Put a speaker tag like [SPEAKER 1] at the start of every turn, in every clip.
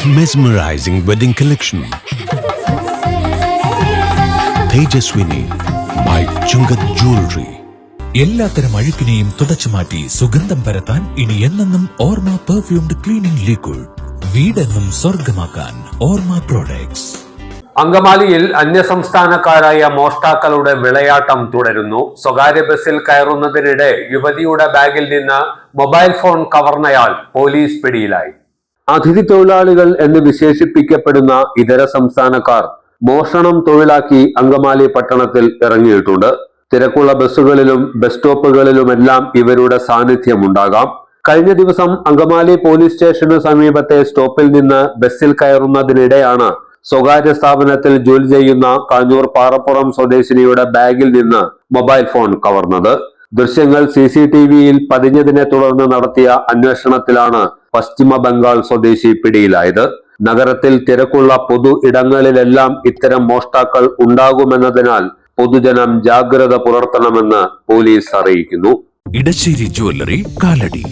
[SPEAKER 1] Mesmerizing wedding collection. Tejaswini by Chungat Jewelry.
[SPEAKER 2] എല്ലാത്തരം അഴുക്കിനെയും തുടച്ചുമാറ്റി സുഗന്ധം പരത്താൻ ഇനി എന്നെന്നും ഓർമ്മ പെർഫ്യൂംഡ് ക്ലീനിംഗ് ലിക്വിഡ്. വീടെന്നും സ്വർഗമാക്കാൻ ഓർമ്മ പ്രോഡക്ട്സ്.
[SPEAKER 3] അങ്കമാലിയിൽ അന്യസംസ്ഥാനക്കാരായ മോഷ്ടാക്കളുടെ വിളയാട്ടം തുടരുന്നു. സ്വകാര്യ ബസ്സിൽ കയറുന്നതിനിടെ യുവതിയുടെ ബാഗിൽ നിന്ന് മൊബൈൽ ഫോൺ കവർന്നയാൾ പോലീസ് പിടിയിലായി. അതിഥി തൊഴിലാളികൾ എന്ന് വിശേഷിപ്പിക്കപ്പെടുന്ന ഇതര സംസ്ഥാനക്കാർ മോഷണം തൊഴിലാക്കി അങ്കമാലി പട്ടണത്തിൽ ഇറങ്ങിയിട്ടുണ്ട്. തിരക്കുള്ള ബസ്സുകളിലും ബസ് സ്റ്റോപ്പുകളിലുമെല്ലാം ഇവരുടെ സാന്നിധ്യമുണ്ടാകാം. കഴിഞ്ഞ ദിവസം അങ്കമാലി പോലീസ് സ്റ്റേഷന് സമീപത്തെ സ്റ്റോപ്പിൽ നിന്ന് ബസ്സിൽ കയറുന്നതിനിടെയാണ് സ്വകാര്യ സ്ഥാപനത്തിൽ ജോലി ചെയ്യുന്ന കാഞ്ഞൂർ പാറപ്പുറം സ്വദേശിനിയുടെ ബാഗിൽ നിന്ന് മൊബൈൽ ഫോൺ കവർന്നത്. ദൃശ്യങ്ങൾ CCTVയിൽ പതിഞ്ഞതിനെ തുടർന്ന് നടത്തിയ അന്വേഷണത്തിലാണ് പശ്ചിമ ബംഗാൾ സ്വദേശി പിടിയിലായത്. നഗരത്തിൽ തിരക്കുള്ള പൊതു ഇടങ്ങളിലെല്ലാം ഇത്തരം മോഷ്ടാക്കൾ ഉണ്ടാകുമെന്നതിനാൽ പൊതുജനം ജാഗ്രത പുലർത്തണമെന്ന് പോലീസ് അറിയിക്കുന്നു.
[SPEAKER 2] ഇടശ്ശേരി ജ്വല്ലറി കാലടി.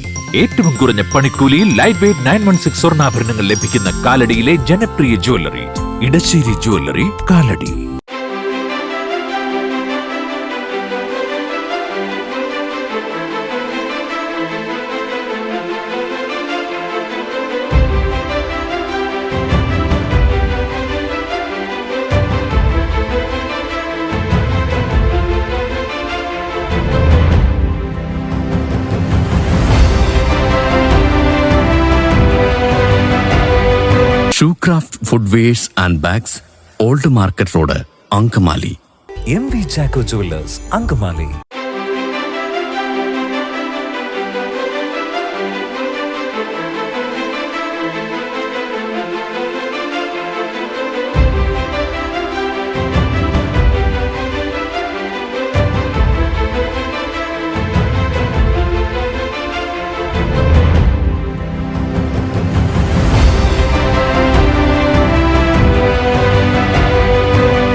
[SPEAKER 2] ഏറ്റവും കുറഞ്ഞ പണിക്കൂലിയിൽ ലൈറ്റ് വെയ്റ്റ് 916 സ്വർണ്ണാഭരണങ്ങൾ ലഭിക്കുന്ന കാലടിയിലെ ജനപ്രിയ jewellery Edassery jewellery Kalady.
[SPEAKER 1] Shoecraft Footwears and Bags, Old Market Road, Ankamali.
[SPEAKER 2] MV Jacko Jewelers, Ankamali.